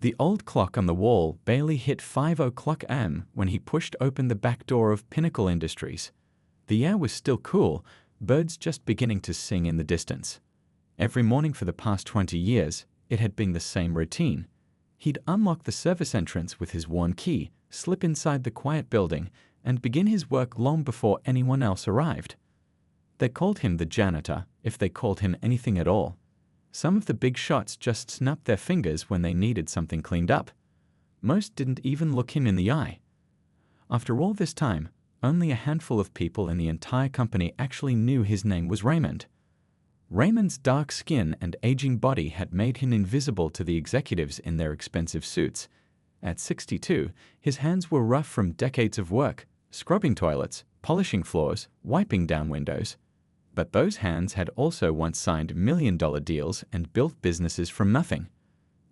The old clock on the wall barely hit 5 o'clock a.m. when he pushed open the back door of Pinnacle Industries. The air was still cool, birds just beginning to sing in the distance. Every morning for the past 20 years, it had been the same routine. He'd unlock the service entrance with his worn key, slip inside the quiet building, and begin his work long before anyone else arrived. They called him the janitor, if they called him anything at all. Some of the big shots just snapped their fingers when they needed something cleaned up. Most didn't even look him in the eye. After all this time, only a handful of people in the entire company actually knew his name was Raymond. Raymond's dark skin and aging body had made him invisible to the executives in their expensive suits. At 62, his hands were rough from decades of work, scrubbing toilets, polishing floors, wiping down windows. But those hands had also once signed million-dollar deals and built businesses from nothing.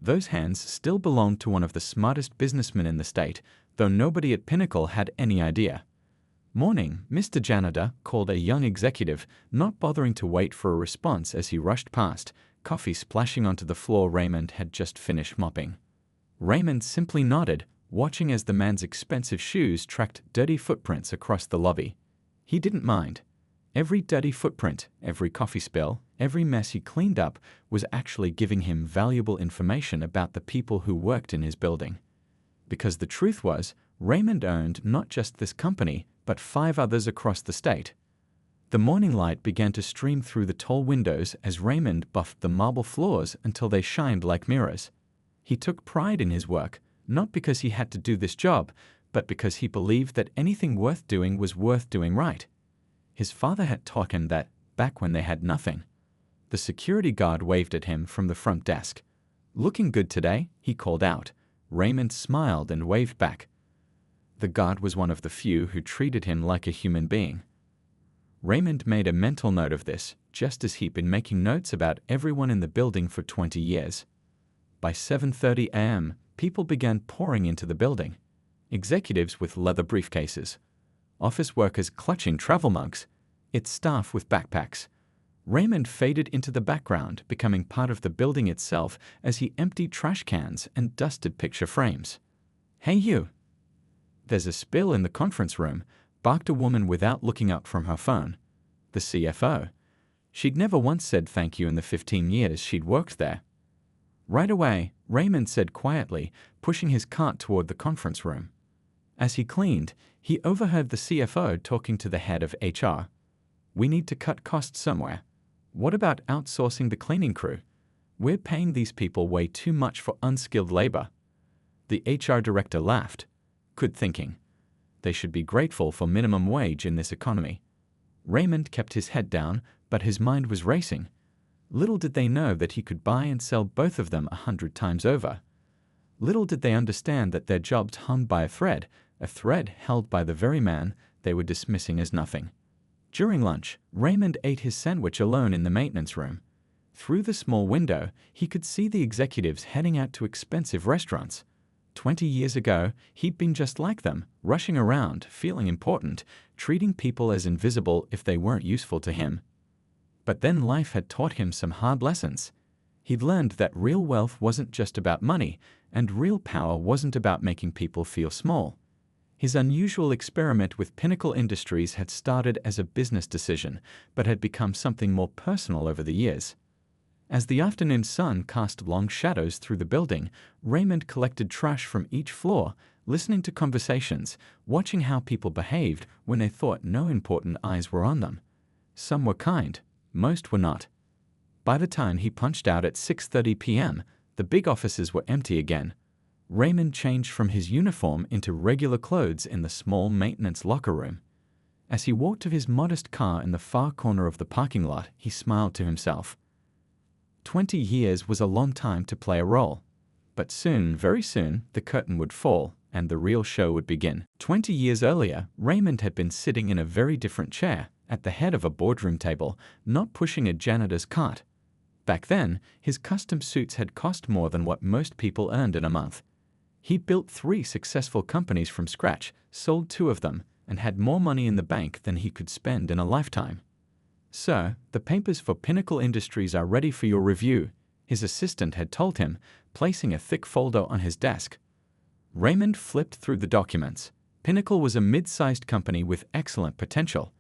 Those hands still belonged to one of the smartest businessmen in the state, though nobody at Pinnacle had any idea. Morning, Mr. Janitor called a young executive, not bothering to wait for a response as he rushed past, coffee splashing onto the floor Raymond had just finished mopping. Raymond simply nodded, watching as the man's expensive shoes tracked dirty footprints across the lobby. He didn't mind. Every dirty footprint, every coffee spill, every mess he cleaned up was actually giving him valuable information about the people who worked in his building. Because the truth was, Raymond owned not just this company, but 5 others across the state. The morning light began to stream through the tall windows as Raymond buffed the marble floors until they shined like mirrors. He took pride in his work, not because he had to do this job, but because he believed that anything worth doing was worth doing right. His father had taught him that back when they had nothing. The security guard waved at him from the front desk. "Looking good today," he called out. Raymond smiled and waved back. The guard was one of the few who treated him like a human being. Raymond made a mental note of this, just as he'd been making notes about everyone in the building for 20 years. By 7:30 a.m., people began pouring into the building. Executives with leather briefcases, office workers clutching travel mugs, its staff with backpacks. Raymond faded into the background, becoming part of the building itself as he emptied trash cans and dusted picture frames. "Hey you! There's a spill in the conference room," barked a woman without looking up from her phone. The CFO. She'd never once said thank you in the 15 years she'd worked there. "Right away," Raymond said quietly, pushing his cart toward the conference room. As he cleaned, he overheard the CFO talking to the head of HR. "We need to cut costs somewhere. What about outsourcing the cleaning crew? We're paying these people way too much for unskilled labor." The HR director laughed. Good thinking. They should be grateful for minimum wage in this economy. Raymond kept his head down, but his mind was racing. Little did they know that he could buy and sell both of them 100 times over. Little did they understand that their jobs hung by a thread held by the very man they were dismissing as nothing. During lunch, Raymond ate his sandwich alone in the maintenance room. Through the small window, he could see the executives heading out to expensive restaurants. 20 years ago, he'd been just like them, rushing around, feeling important, treating people as invisible if they weren't useful to him. But then life had taught him some hard lessons. He'd learned that real wealth wasn't just about money, and real power wasn't about making people feel small. His unusual experiment with Pinnacle Industries had started as a business decision, but had become something more personal over the years. As the afternoon sun cast long shadows through the building, Raymond collected trash from each floor, listening to conversations, watching how people behaved when they thought no important eyes were on them. Some were kind, most were not. By the time he punched out at 6:30 p.m., the big offices were empty again. Raymond changed from his uniform into regular clothes in the small maintenance locker room. As he walked to his modest car in the far corner of the parking lot, he smiled to himself. 20 years was a long time to play a role. But soon, very soon, the curtain would fall and the real show would begin. 20 years earlier, Raymond had been sitting in a very different chair, at the head of a boardroom table, not pushing a janitor's cart. Back then, his custom suits had cost more than what most people earned in a month. He'd built 3 successful companies from scratch, sold 2 of them, and had more money in the bank than he could spend in a lifetime. "Sir, the papers for Pinnacle Industries are ready for your review," his assistant had told him, placing a thick folder on his desk. Raymond flipped through the documents. Pinnacle was a mid-sized company with excellent potential.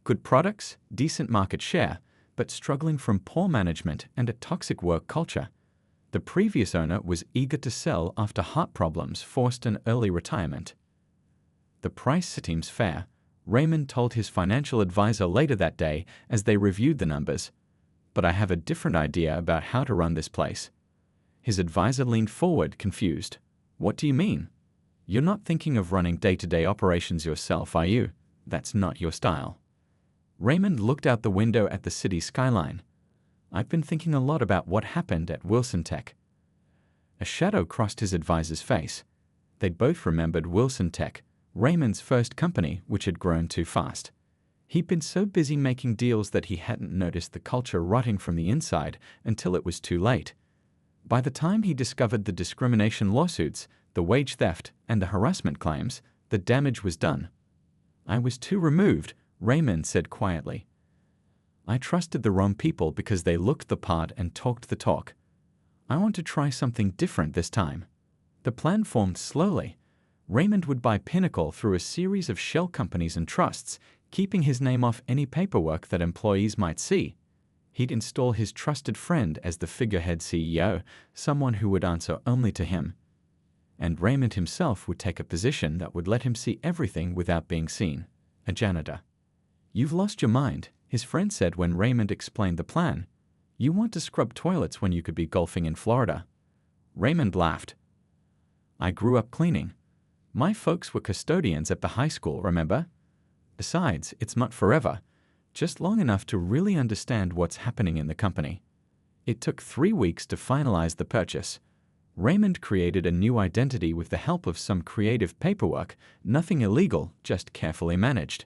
Good products, decent market share, but struggling from poor management and a toxic work culture. The previous owner was eager to sell after heart problems forced an early retirement. The price seems fair, Raymond told his financial advisor later that day as they reviewed the numbers. But I have a different idea about how to run this place. His advisor leaned forward, confused. What do you mean? You're not thinking of running day-to-day operations yourself, are you? That's not your style. Raymond looked out the window at the city skyline. I've been thinking a lot about what happened at Wilson Tech. A shadow crossed his advisor's face. They'd both remembered Wilson Tech, Raymond's first company, which had grown too fast. He'd been so busy making deals that he hadn't noticed the culture rotting from the inside until it was too late. By the time he discovered the discrimination lawsuits, the wage theft, and the harassment claims, the damage was done. I was too removed, Raymond said quietly. I trusted the wrong people because they looked the part and talked the talk. I want to try something different this time. The plan formed slowly. Raymond would buy Pinnacle through a series of shell companies and trusts, keeping his name off any paperwork that employees might see. He'd install his trusted friend as the figurehead CEO, someone who would answer only to him. And Raymond himself would take a position that would let him see everything without being seen, a janitor. You've lost your mind, his friend said when Raymond explained the plan. You want to scrub toilets when you could be golfing in Florida. Raymond laughed. I grew up cleaning. My folks were custodians at the high school, remember? Besides, it's not forever, just long enough to really understand what's happening in the company. It took 3 weeks to finalize the purchase. Raymond created a new identity with the help of some creative paperwork, nothing illegal, just carefully managed.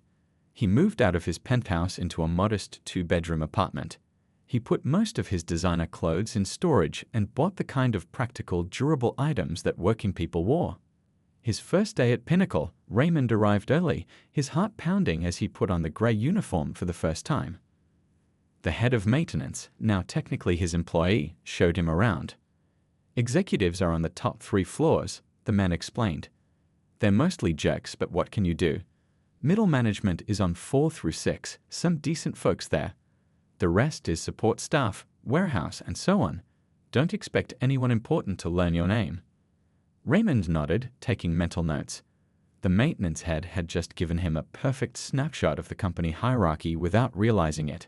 He moved out of his penthouse into a modest 2-bedroom apartment. He put most of his designer clothes in storage and bought the kind of practical, durable items that working people wore. His first day at Pinnacle, Raymond arrived early, his heart pounding as he put on the gray uniform for the first time. The head of maintenance, now technically his employee, showed him around. Executives are on the top 3 floors, the man explained. They're mostly jerks, but what can you do? Middle management is on 4 through 6, some decent folks there. The rest is support staff, warehouse, and so on. Don't expect anyone important to learn your name. Raymond nodded, taking mental notes. The maintenance head had just given him a perfect snapshot of the company hierarchy without realizing it.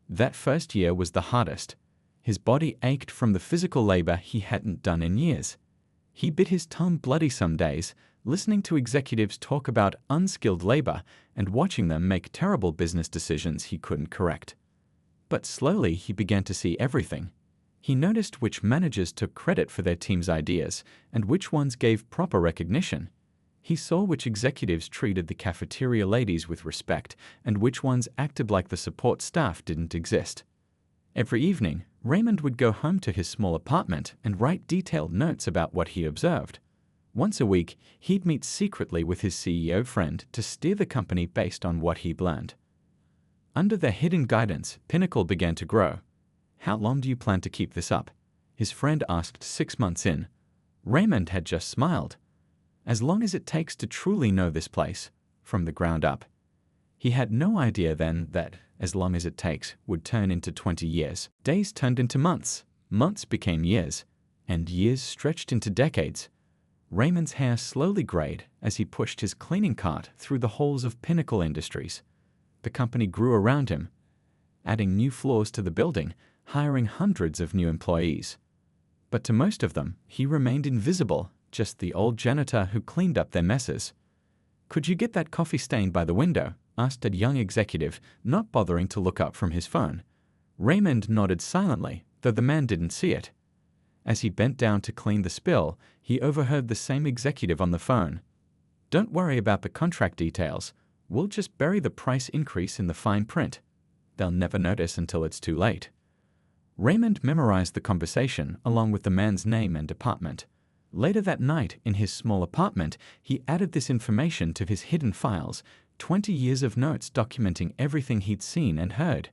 That first year was the hardest. His body ached from the physical labor he hadn't done in years. He bit his tongue bloody some days, listening to executives talk about unskilled labor and watching them make terrible business decisions he couldn't correct. But slowly he began to see everything. He noticed which managers took credit for their team's ideas and which ones gave proper recognition. He saw which executives treated the cafeteria ladies with respect and which ones acted like the support staff didn't exist. Every evening, Raymond would go home to his small apartment and write detailed notes about what he observed. Once a week, he'd meet secretly with his CEO friend to steer the company based on what he'd learned. Under their hidden guidance, Pinnacle began to grow. How long do you plan to keep this up? His friend asked 6 months in. Raymond had just smiled. As long as it takes to truly know this place, from the ground up. He had no idea then that, as long as it takes, would turn into 20 years. Days turned into months, months became years, and years stretched into decades. Raymond's hair slowly grayed as he pushed his cleaning cart through the halls of Pinnacle Industries. The company grew around him, adding new floors to the building, hiring hundreds of new employees. But to most of them, he remained invisible, just the old janitor who cleaned up their messes. Could you get that coffee stain by the window? Asked a young executive, not bothering to look up from his phone. Raymond nodded silently, though the man didn't see it. As he bent down to clean the spill, he overheard the same executive on the phone. Don't worry about the contract details. We'll just bury the price increase in the fine print. They'll never notice until it's too late. Raymond memorized the conversation along with the man's name and department. Later that night, in his small apartment, he added this information to his hidden files, 20 years of notes documenting everything he'd seen and heard.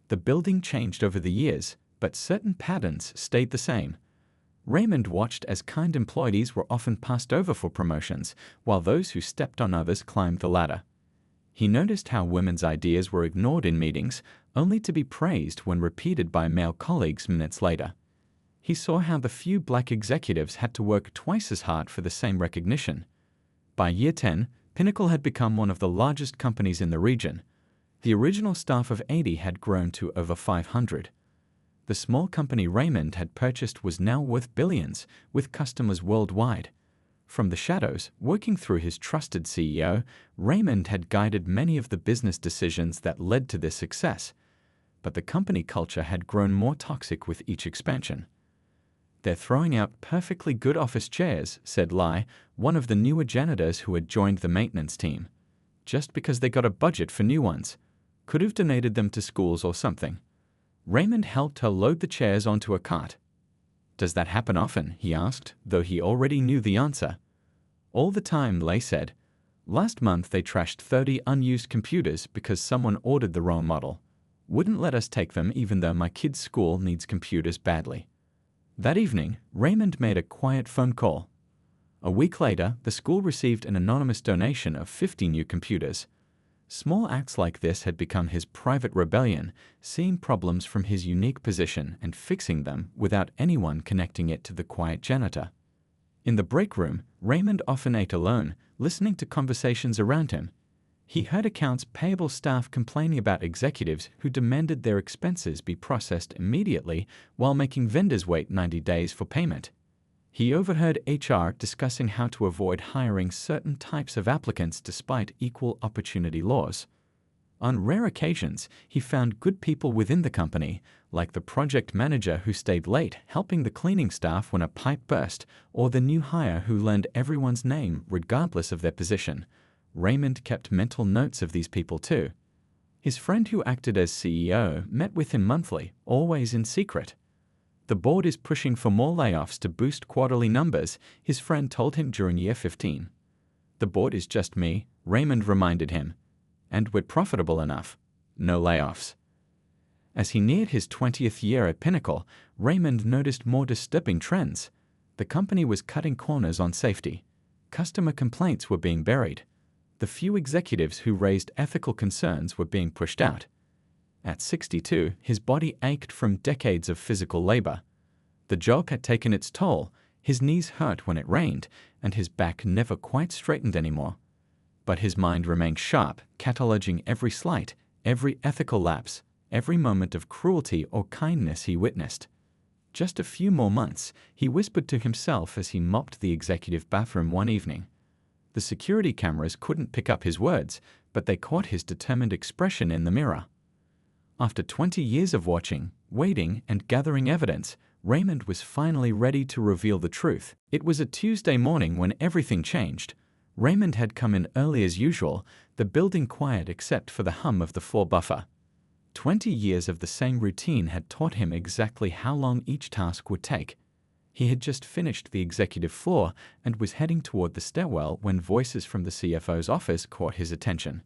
The building changed over the years, but certain patterns stayed the same. Raymond watched as kind employees were often passed over for promotions, while those who stepped on others climbed the ladder. He noticed how women's ideas were ignored in meetings, only to be praised when repeated by male colleagues minutes later. He saw how the few black executives had to work twice as hard for the same recognition. By year 10, Pinnacle had become one of the largest companies in the region. The original staff of 80 had grown to over 500. The small company Raymond had purchased was now worth billions, with customers worldwide. From the shadows, working through his trusted CEO, Raymond had guided many of the business decisions that led to this success. But the company culture had grown more toxic with each expansion. "They're throwing out perfectly good office chairs," said Lai, one of the newer janitors who had joined the maintenance team. "Just because they got a budget for new ones. Could have donated them to schools or something." Raymond helped her load the chairs onto a cart. "Does that happen often?" he asked, though he already knew the answer. "All the time," Lay said. "Last month they trashed 30 unused computers because someone ordered the wrong model. Wouldn't let us take them even though my kid's school needs computers badly." That evening, Raymond made a quiet phone call. A week later, the school received an anonymous donation of 50 new computers. Small acts like this had become his private rebellion, seeing problems from his unique position and fixing them without anyone connecting it to the quiet janitor. In the break room, Raymond often ate alone, listening to conversations around him. He heard accounts payable staff complaining about executives who demanded their expenses be processed immediately while making vendors wait 90 days for payment. He overheard HR discussing how to avoid hiring certain types of applicants despite equal opportunity laws. On rare occasions, he found good people within the company, like the project manager who stayed late helping the cleaning staff when a pipe burst, or the new hire who learned everyone's name regardless of their position. Raymond kept mental notes of these people too. His friend who acted as CEO met with him monthly, always in secret. "The board is pushing for more layoffs to boost quarterly numbers," his friend told him during year 15. "The board is just me," Raymond reminded him. "And we're profitable enough. No layoffs." As he neared his 20th year at Pinnacle, Raymond noticed more disturbing trends. The company was cutting corners on safety. Customer complaints were being buried. The few executives who raised ethical concerns were being pushed out. At 62, his body ached from decades of physical labor. The job had taken its toll, his knees hurt when it rained, and his back never quite straightened anymore. But his mind remained sharp, cataloging every slight, every ethical lapse, every moment of cruelty or kindness he witnessed. "Just a few more months," he whispered to himself as he mopped the executive bathroom one evening. The security cameras couldn't pick up his words, but they caught his determined expression in the mirror. After 20 years of watching, waiting, and gathering evidence, Raymond was finally ready to reveal the truth. It was a Tuesday morning when everything changed. Raymond had come in early as usual, the building quiet except for the hum of the floor buffer. 20 years of the same routine had taught him exactly how long each task would take. He had just finished the executive floor and was heading toward the stairwell when voices from the CFO's office caught his attention.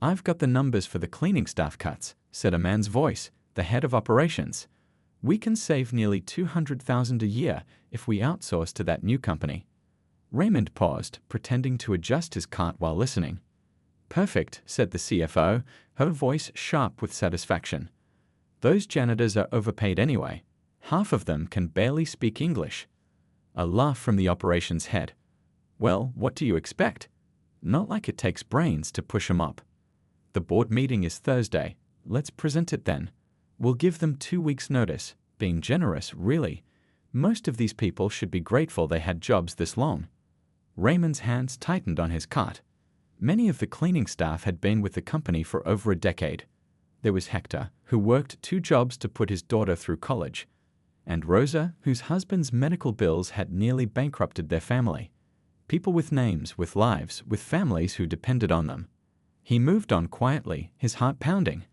"I've got the numbers for the cleaning staff cuts," said a man's voice, the head of operations. "We can save nearly $200,000 a year if we outsource to that new company." Raymond paused, pretending to adjust his cart while listening. "Perfect," said the CFO, her voice sharp with satisfaction. "Those janitors are overpaid anyway. Half of them can barely speak English." A laugh from the operations head. "Well, what do you expect? Not like it takes brains to push 'em up. The board meeting is Thursday. Let's present it then. We'll give them 2 weeks' notice. Being generous, really. Most of these people should be grateful they had jobs this long." Raymond's hands tightened on his cart. Many of the cleaning staff had been with the company for over a decade. There was Hector, who worked 2 jobs to put his daughter through college, and Rosa, whose husband's medical bills had nearly bankrupted their family. People with names, with lives, with families who depended on them. He moved on quietly, his heart pounding.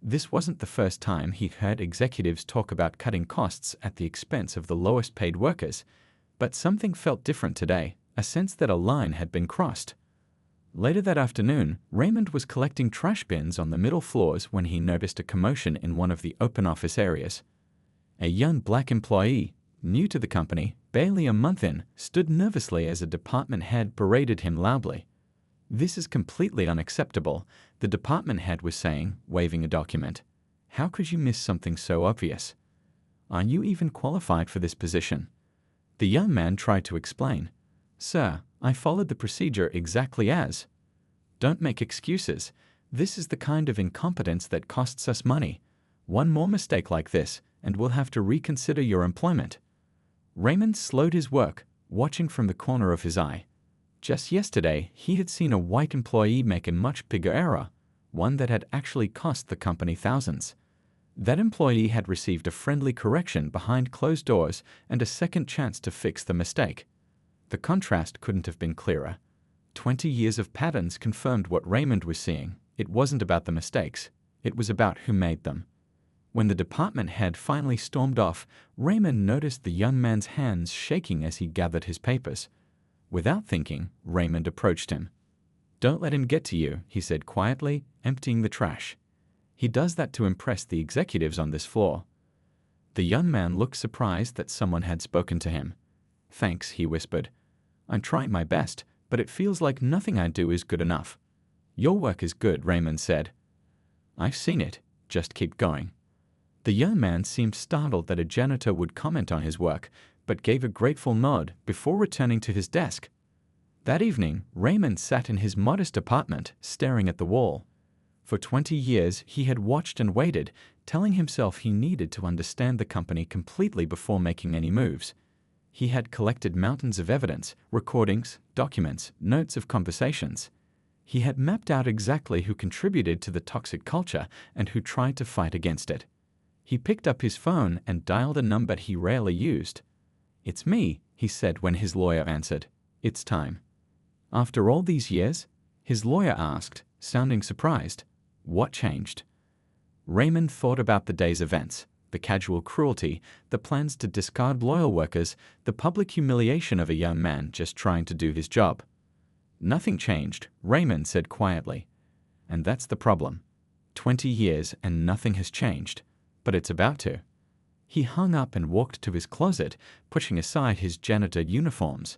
This wasn't the first time he heard executives talk about cutting costs at the expense of the lowest paid workers, but something felt different today, a sense that a line had been crossed. Later that afternoon, Raymond was collecting trash bins on the middle floors when he noticed a commotion in one of the open office areas. A young black employee, new to the company, barely a month in, stood nervously as a department head berated him loudly. "This is completely unacceptable," the department head was saying, waving a document. "How could you miss something so obvious? Are you even qualified for this position?" The young man tried to explain. "Sir, I followed the procedure exactly as." "Don't make excuses. This is the kind of incompetence that costs us money. One more mistake like this, and we'll have to reconsider your employment." Raymond slowed his work, watching from the corner of his eye. Just yesterday, he had seen a white employee make a much bigger error, one that had actually cost the company thousands. That employee had received a friendly correction behind closed doors and a second chance to fix the mistake. The contrast couldn't have been clearer. 20 years of patterns confirmed what Raymond was seeing. It wasn't about the mistakes. It was about who made them. When the department head finally stormed off, Raymond noticed the young man's hands shaking as he gathered his papers. Without thinking, Raymond approached him. "Don't let him get to you," he said quietly, emptying the trash. "He does that to impress the executives on this floor." The young man looked surprised that someone had spoken to him. "Thanks," he whispered. "I'm trying my best, but it feels like nothing I do is good enough." "Your work is good," Raymond said. "I've seen it. Just keep going." The young man seemed startled that a janitor would comment on his work, but gave a grateful nod before returning to his desk. That evening, Raymond sat in his modest apartment, staring at the wall. For 20 years, he had watched and waited, telling himself he needed to understand the company completely before making any moves. He had collected mountains of evidence, recordings, documents, notes of conversations. He had mapped out exactly who contributed to the toxic culture and who tried to fight against it. He picked up his phone and dialed a number he rarely used. "It's me," he said when his lawyer answered. "It's time." "After all these years?" his lawyer asked, sounding surprised. "What changed?" Raymond thought about the day's events, the casual cruelty, the plans to discard loyal workers, the public humiliation of a young man just trying to do his job. "Nothing changed," Raymond said quietly. "And that's the problem. 20 years and nothing has changed. But it's about to." He hung up and walked to his closet, pushing aside his janitor uniforms.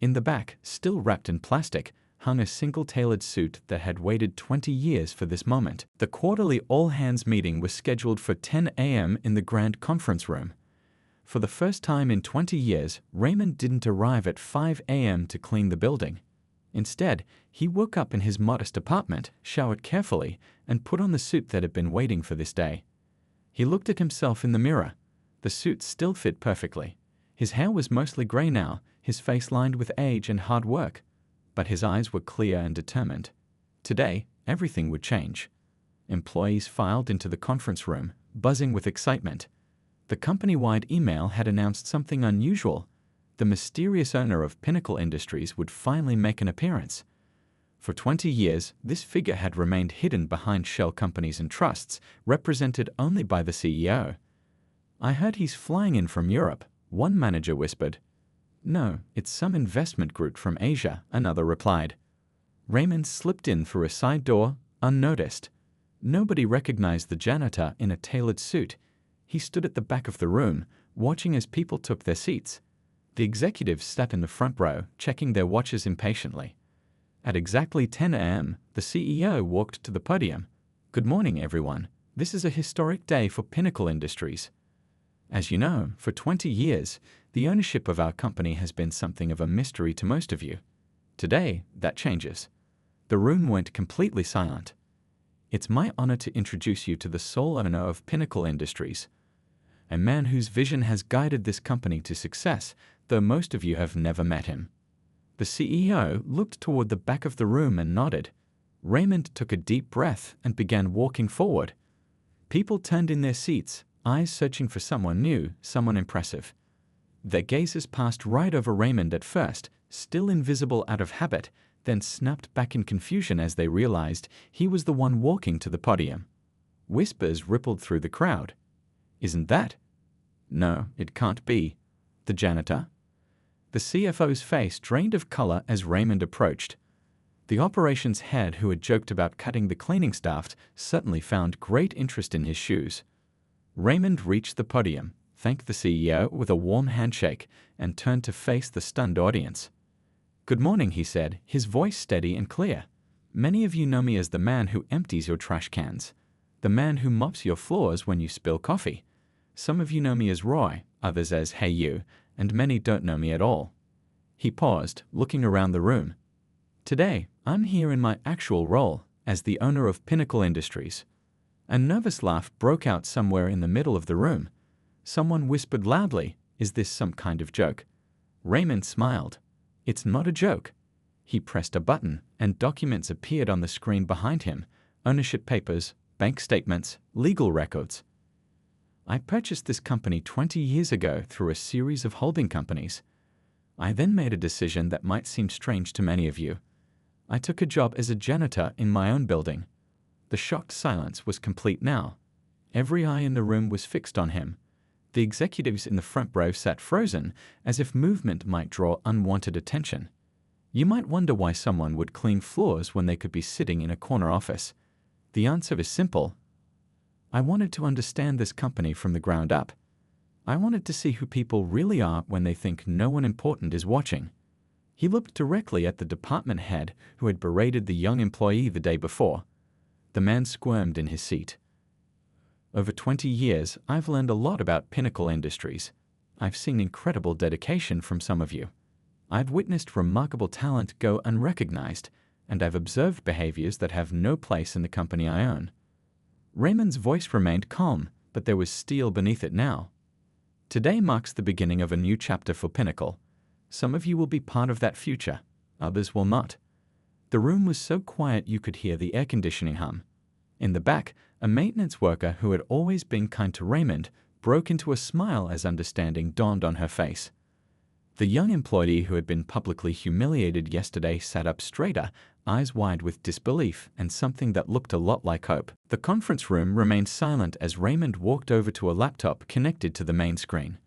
In the back, still wrapped in plastic, hung a single-tailored suit that had waited 20 years for this moment. The quarterly all-hands meeting was scheduled for 10 a.m. in the grand conference room. For the first time in 20 years, Raymond didn't arrive at 5 a.m. to clean the building. Instead, he woke up in his modest apartment, showered carefully, and put on the suit that had been waiting for this day. He looked at himself in the mirror. The suit still fit perfectly. His hair was mostly gray now, his face lined with age and hard work. But his eyes were clear and determined. Today, everything would change. Employees filed into the conference room, buzzing with excitement. The company-wide email had announced something unusual. The mysterious owner of Pinnacle Industries would finally make an appearance. For 20 years, this figure had remained hidden behind shell companies and trusts, represented only by the CEO. "I heard he's flying in from Europe," one manager whispered. "No, it's some investment group from Asia," another replied. Raymond slipped in through a side door, unnoticed. Nobody recognized the janitor in a tailored suit. He stood at the back of the room, watching as people took their seats. The executives sat in the front row, checking their watches impatiently. At exactly 10 a.m., the CEO walked to the podium. "Good morning, everyone. This is a historic day for Pinnacle Industries. As you know, for 20 years, the ownership of our company has been something of a mystery to most of you. Today, that changes." The room went completely silent. "It's my honor to introduce you to the sole owner of Pinnacle Industries, a man whose vision has guided this company to success, though most of you have never met him." The CEO looked toward the back of the room and nodded. Raymond took a deep breath and began walking forward. People turned in their seats, eyes searching for someone new, someone impressive. Their gazes passed right over Raymond at first, still invisible out of habit, then snapped back in confusion as they realized he was the one walking to the podium. Whispers rippled through the crowd. "Isn't that?" "No, it can't be." "The janitor?" The CFO's face drained of color as Raymond approached. The operations head who had joked about cutting the cleaning staff certainly found great interest in his shoes. Raymond reached the podium, thanked the CEO with a warm handshake, and turned to face the stunned audience. "Good morning," he said, his voice steady and clear. "Many of you know me as the man who empties your trash cans, the man who mops your floors when you spill coffee. Some of you know me as Roy, others as Hey You, and many don't know me at all." He paused, looking around the room. "Today, I'm here in my actual role as the owner of Pinnacle Industries." A nervous laugh broke out somewhere in the middle of the room. Someone whispered loudly, "Is this some kind of joke?" Raymond smiled. "It's not a joke." He pressed a button, and documents appeared on the screen behind him: ownership papers, bank statements, legal records. "I purchased this company 20 years ago through a series of holding companies. I then made a decision that might seem strange to many of you. I took a job as a janitor in my own building." The shocked silence was complete now. Every eye in the room was fixed on him. The executives in the front row sat frozen, as if movement might draw unwanted attention. You might wonder why someone would clean floors when they could be sitting in a corner office. The answer is simple. I wanted to understand this company from the ground up. I wanted to see who people really are when they think no one important is watching. He looked directly at the department head who had berated the young employee the day before. The man squirmed in his seat. "Over 20 years, I've learned a lot about Pinnacle Industries. I've seen incredible dedication from some of you. I've witnessed remarkable talent go unrecognized, and I've observed behaviors that have no place in the company I own." Raymond's voice remained calm, but there was steel beneath it now. "Today marks the beginning of a new chapter for Pinnacle. Some of you will be part of that future, others will not." The room was so quiet you could hear the air conditioning hum. In the back, a maintenance worker who had always been kind to Raymond broke into a smile as understanding dawned on her face. The young employee who had been publicly humiliated yesterday sat up straighter, eyes wide with disbelief and something that looked a lot like hope. The conference room remained silent as Raymond walked over to a laptop connected to the main screen.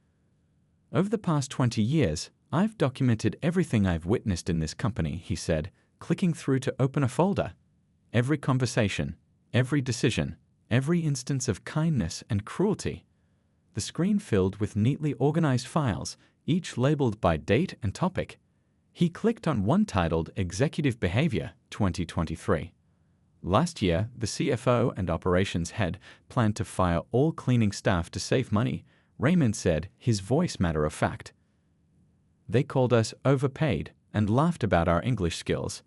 "Over the past 20 years, I've documented everything I've witnessed in this company," he said, clicking through to open a folder. "Every conversation, every decision, every instance of kindness and cruelty." The screen filled with neatly organized files, each labeled by date and topic. He clicked on one titled Executive Behavior 2023. Last year, the CFO and operations head planned to fire all cleaning staff to save money, Raymond said, his voice matter of fact. "They called us overpaid and laughed about our English skills."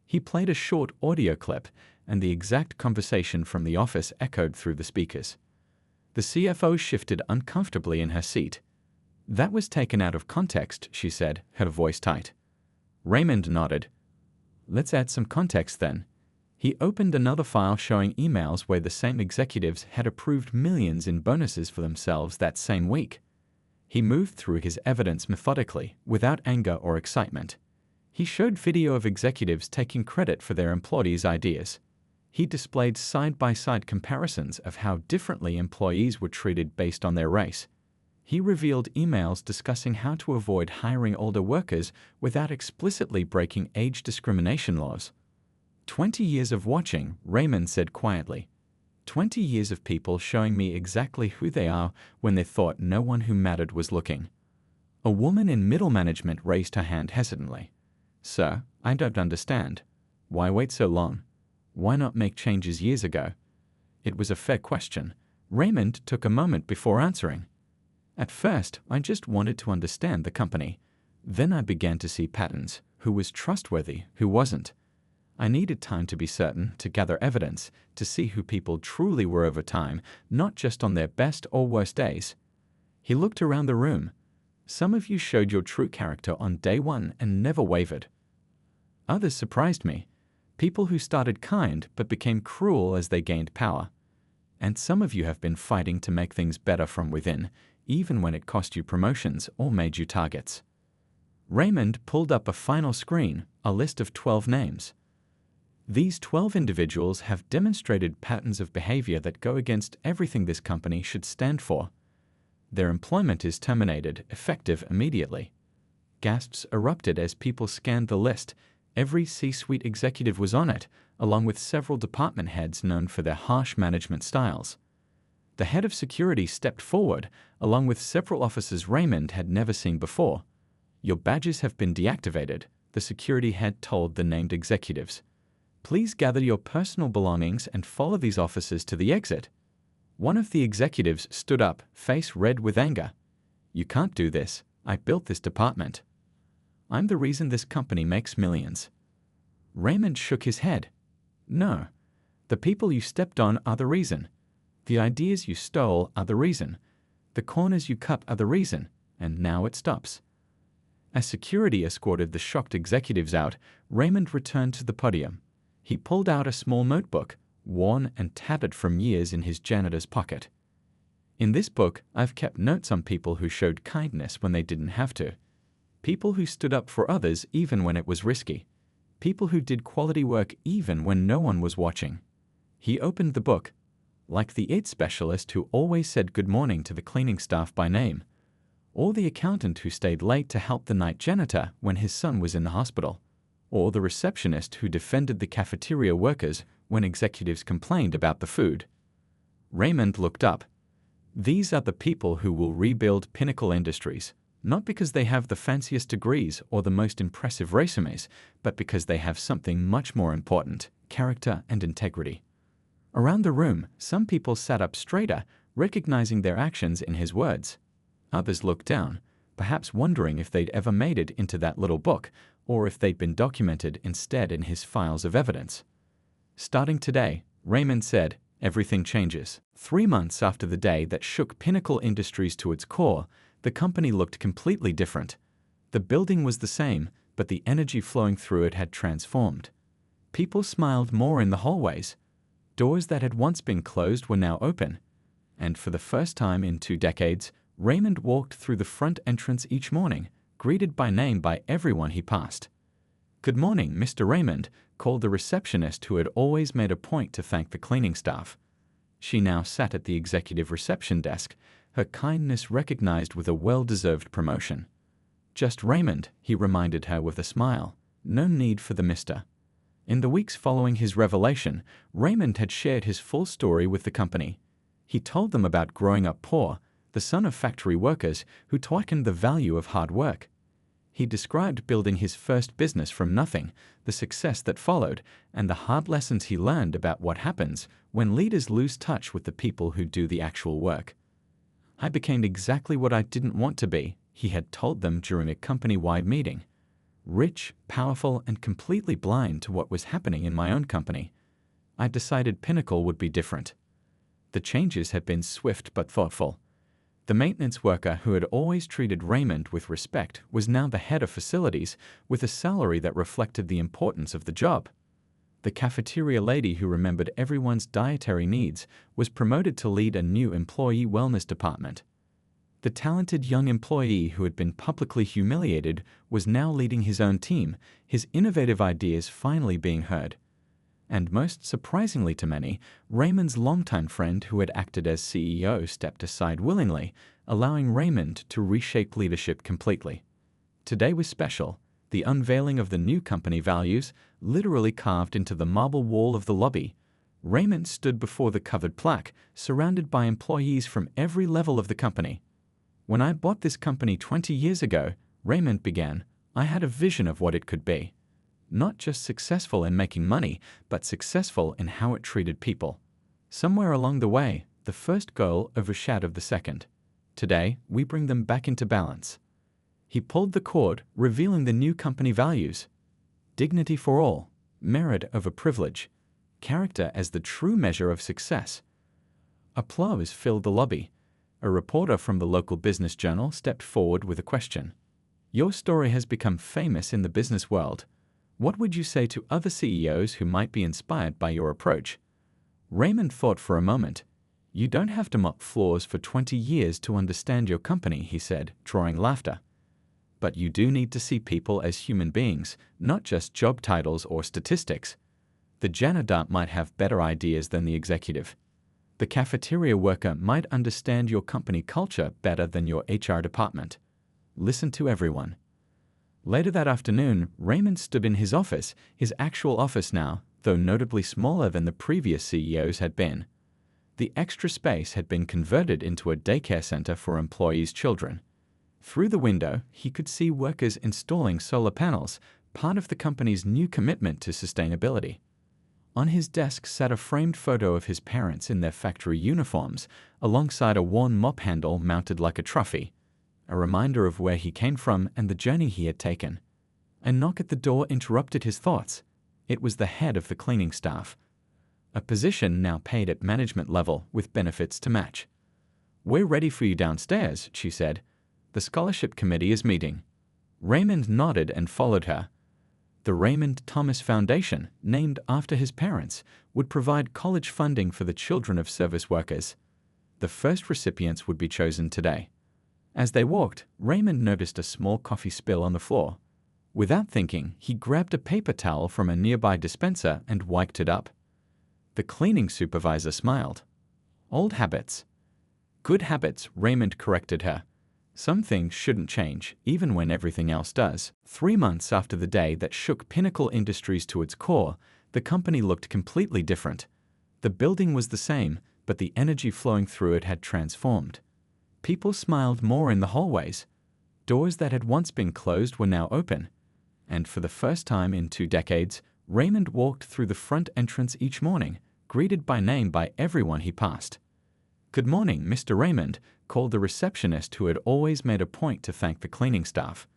He played a short audio clip, and the exact conversation from the office echoed through the speakers. The CFO shifted uncomfortably in her seat. "That was taken out of context," she said, her voice tight. Raymond nodded. "Let's add some context then." He opened another file showing emails where the same executives had approved millions in bonuses for themselves that same week. He moved through his evidence methodically, without anger or excitement. He showed video of executives taking credit for their employees' ideas. He displayed side-by-side comparisons of how differently employees were treated based on their race. He revealed emails discussing how to avoid hiring older workers without explicitly breaking age discrimination laws. 20 years of watching, Raymond said quietly. 20 years of people showing me exactly who they are when they thought no one who mattered was looking. A woman in middle management raised her hand hesitantly. "Sir, I don't understand. Why wait so long? Why not make changes years ago?" It was a fair question. Raymond took a moment before answering. "At first, I just wanted to understand the company. Then I began to see patterns, who was trustworthy, who wasn't. I needed time to be certain, to gather evidence, to see who people truly were over time, not just on their best or worst days." He looked around the room. "Some of you showed your true character on day one and never wavered. Others surprised me. People who started kind but became cruel as they gained power. And some of you have been fighting to make things better from within, even when it cost you promotions or made you targets." Raymond pulled up a final screen, a list of 12 names. These 12 individuals have demonstrated patterns of behavior that go against everything this company should stand for. Their employment is terminated, effective immediately. Gasps erupted as people scanned the list. Every C-suite executive was on it, along with several department heads known for their harsh management styles. The head of security stepped forward, along with several officers Raymond had never seen before. "Your badges have been deactivated," the security head told the named executives. "Please gather your personal belongings and follow these officers to the exit." One of the executives stood up, face red with anger. "You can't do this. I built this department. I'm the reason this company makes millions." Raymond shook his head. "No. The people you stepped on are the reason. The ideas you stole are the reason. The corners you cut are the reason, and now it stops." As security escorted the shocked executives out, Raymond returned to the podium. He pulled out a small notebook, worn and tattered from years, in his janitor's pocket. "In this book, I've kept notes on people who showed kindness when they didn't have to. People who stood up for others even when it was risky. People who did quality work even when no one was watching." He opened the book. Like the aid specialist who always said good morning to the cleaning staff by name, or the accountant who stayed late to help the night janitor when his son was in the hospital, or the receptionist who defended the cafeteria workers when executives complained about the food. Raymond looked up. "These are the people who will rebuild Pinnacle Industries, not because they have the fanciest degrees or the most impressive resumes, but because they have something much more important: character and integrity." Around the room, some people sat up straighter, recognizing their actions in his words. Others looked down, perhaps wondering if they'd ever made it into that little book, or if they'd been documented instead in his files of evidence. "Starting today," Raymond said, "everything changes." 3 months after the day that shook Pinnacle Industries to its core, the company looked completely different. The building was the same, but the energy flowing through it had transformed. People smiled more in the hallways. Doors that had once been closed were now open. And for the first time in 2 decades, Raymond walked through the front entrance each morning, greeted by name by everyone he passed. "Good morning, Mr. Raymond," called the receptionist who had always made a point to thank the cleaning staff. She now sat at the executive reception desk, her kindness recognized with a well-deserved promotion. "Just Raymond," he reminded her with a smile. "No need for the Mr." In the weeks following his revelation, Raymond had shared his full story with the company. He told them about growing up poor, the son of factory workers who taught him the value of hard work. He described building his first business from nothing, the success that followed, and the hard lessons he learned about what happens when leaders lose touch with the people who do the actual work. "I became exactly what I didn't want to be," he had told them during a company-wide meeting. "Rich, powerful, and completely blind to what was happening in my own company. I decided Pinnacle would be different." The changes had been swift but thoughtful. The maintenance worker who had always treated Raymond with respect was now the head of facilities, with a salary that reflected the importance of the job. The cafeteria lady who remembered everyone's dietary needs was promoted to lead a new employee wellness department. The talented young employee who had been publicly humiliated was now leading his own team, his innovative ideas finally being heard. And most surprisingly to many, Raymond's longtime friend who had acted as CEO stepped aside willingly, allowing Raymond to reshape leadership completely. Today was special, the unveiling of the new company values, literally carved into the marble wall of the lobby. Raymond stood before the covered plaque, surrounded by employees from every level of the company. "When I bought this company 20 years ago," Raymond began, "I had a vision of what it could be. Not just successful in making money, but successful in how it treated people. Somewhere along the way, the first goal overshadowed the second. Today, we bring them back into balance." He pulled the cord, revealing the new company values: dignity for all, merit over privilege, character as the true measure of success. Applause filled the lobby. A reporter from the local business journal stepped forward with a question. "Your story has become famous in the business world. What would you say to other CEOs who might be inspired by your approach?" Raymond thought for a moment. "You don't have to mop floors for 20 years to understand your company," he said, drawing laughter. "But you do need to see people as human beings, not just job titles or statistics. The janitor might have better ideas than the executive. The cafeteria worker might understand your company culture better than your HR department. Listen to everyone." Later that afternoon, Raymond stood in his office, his actual office now, though notably smaller than the previous CEO's had been. The extra space had been converted into a daycare center for employees' children. Through the window, he could see workers installing solar panels, part of the company's new commitment to sustainability. On his desk sat a framed photo of his parents in their factory uniforms, alongside a worn mop handle mounted like a trophy, a reminder of where he came from and the journey he had taken. A knock at the door interrupted his thoughts. It was the head of the cleaning staff, a position now paid at management level with benefits to match. "We're ready for you downstairs," she said. "The scholarship committee is meeting." Raymond nodded and followed her. The Raymond Thomas Foundation, named after his parents, would provide college funding for the children of service workers. The first recipients would be chosen today. As they walked, Raymond noticed a small coffee spill on the floor. Without thinking, he grabbed a paper towel from a nearby dispenser and wiped it up. The cleaning supervisor smiled. "Old habits." "Good habits," Raymond corrected her. "Some things shouldn't change, even when everything else does." 3 months after the day that shook Pinnacle Industries to its core, the company looked completely different. The building was the same, but the energy flowing through it had transformed. People smiled more in the hallways. Doors that had once been closed were now open. And for the first time in 2 decades, Raymond walked through the front entrance each morning, greeted by name by everyone he passed. "Good morning, Mr. Raymond," called the receptionist who had always made a point to thank the cleaning staff.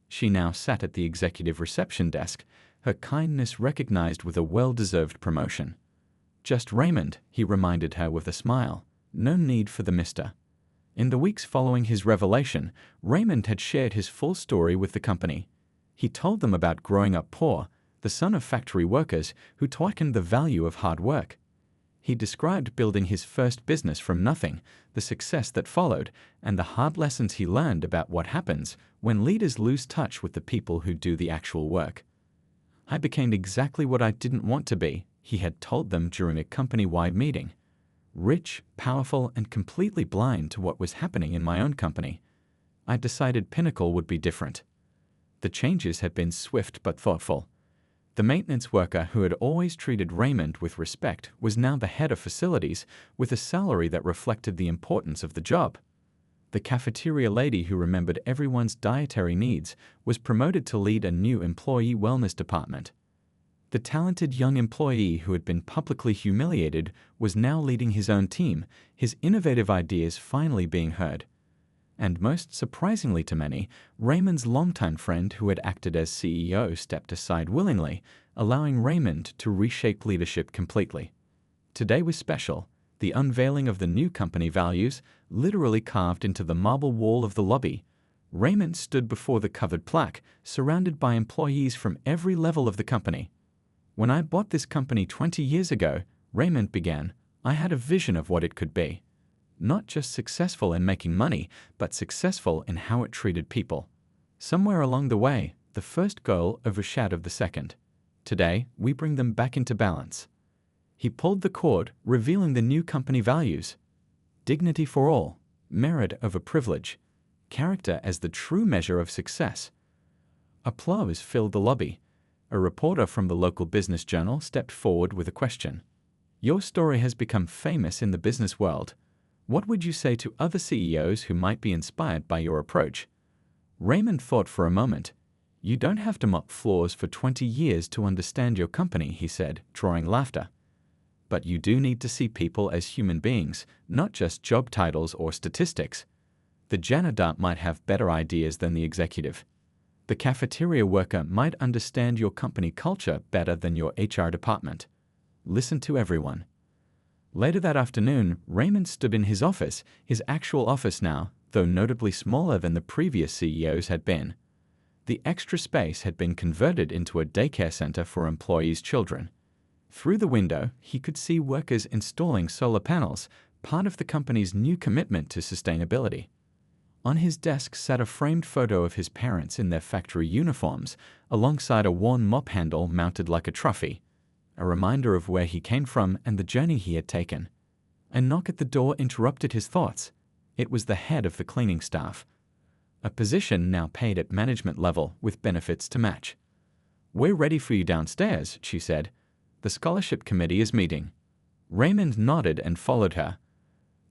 She now sat at the executive reception desk, her kindness recognized with a well-deserved promotion. "Just Raymond," he reminded her with a smile. "No need for the Mr." In the weeks following his revelation, Raymond had shared his full story with the company. He told them about growing up poor, the son of factory workers who taught him the value of hard work. He described building his first business from nothing, the success that followed, and the hard lessons he learned about what happens when leaders lose touch with the people who do the actual work. "I became exactly what I didn't want to be," he had told them during a company-wide meeting. "Rich, powerful, and completely blind to what was happening in my own company. I decided Pinnacle would be different." The changes had been swift but thoughtful. The maintenance worker who had always treated Raymond with respect was now the head of facilities with a salary that reflected the importance of the job. The cafeteria lady who remembered everyone's dietary needs was promoted to lead a new employee wellness department. The talented young employee who had been publicly humiliated was now leading his own team, his innovative ideas finally being heard. And most surprisingly to many, Raymond's longtime friend who had acted as CEO stepped aside willingly, allowing Raymond to reshape leadership completely. Today was special, the unveiling of the new company values, literally carved into the marble wall of the lobby. Raymond stood before the covered plaque, surrounded by employees from every level of the company. "When I bought this company 20 years ago," Raymond began, "I had a vision of what it could be. Not just successful in making money, but successful in how it treated people. Somewhere along the way, the first goal overshadowed the second. Today, we bring them back into balance." He pulled the cord, revealing the new company values. Dignity for all, merit over privilege, character as the true measure of success. Applause filled the lobby. A reporter from the local business journal stepped forward with a question. "Your story has become famous in the business world. What would you say to other CEOs who might be inspired by your approach?" Raymond thought for a moment. "You don't have to mop floors for 20 years to understand your company," he said, drawing laughter. "But you do need to see people as human beings, not just job titles or statistics. The janitor might have better ideas than the executive. The cafeteria worker might understand your company culture better than your HR department. Listen to everyone." Later that afternoon, Raymond stood in his office, his actual office now, though notably smaller than the previous CEOs had been. The extra space had been converted into a daycare center for employees' children. Through the window, he could see workers installing solar panels, part of the company's new commitment to sustainability. On his desk sat a framed photo of his parents in their factory uniforms, alongside a worn mop handle mounted like a trophy, a reminder of where he came from and the journey he had taken. A knock at the door interrupted his thoughts. It was the head of the cleaning staff, a position now paid at management level with benefits to match. "We're ready for you downstairs," she said. "The scholarship committee is meeting." Raymond nodded and followed her.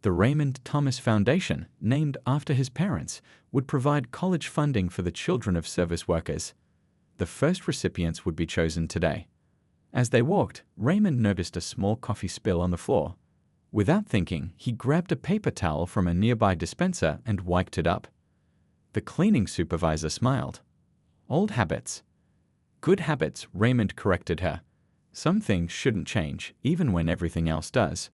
The Raymond Thomas Foundation, named after his parents, would provide college funding for the children of service workers. The first recipients would be chosen today. As they walked, Raymond noticed a small coffee spill on the floor. Without thinking, he grabbed a paper towel from a nearby dispenser and wiped it up. The cleaning supervisor smiled. Old habits. Good habits, Raymond corrected her. Some things shouldn't change, even when everything else does.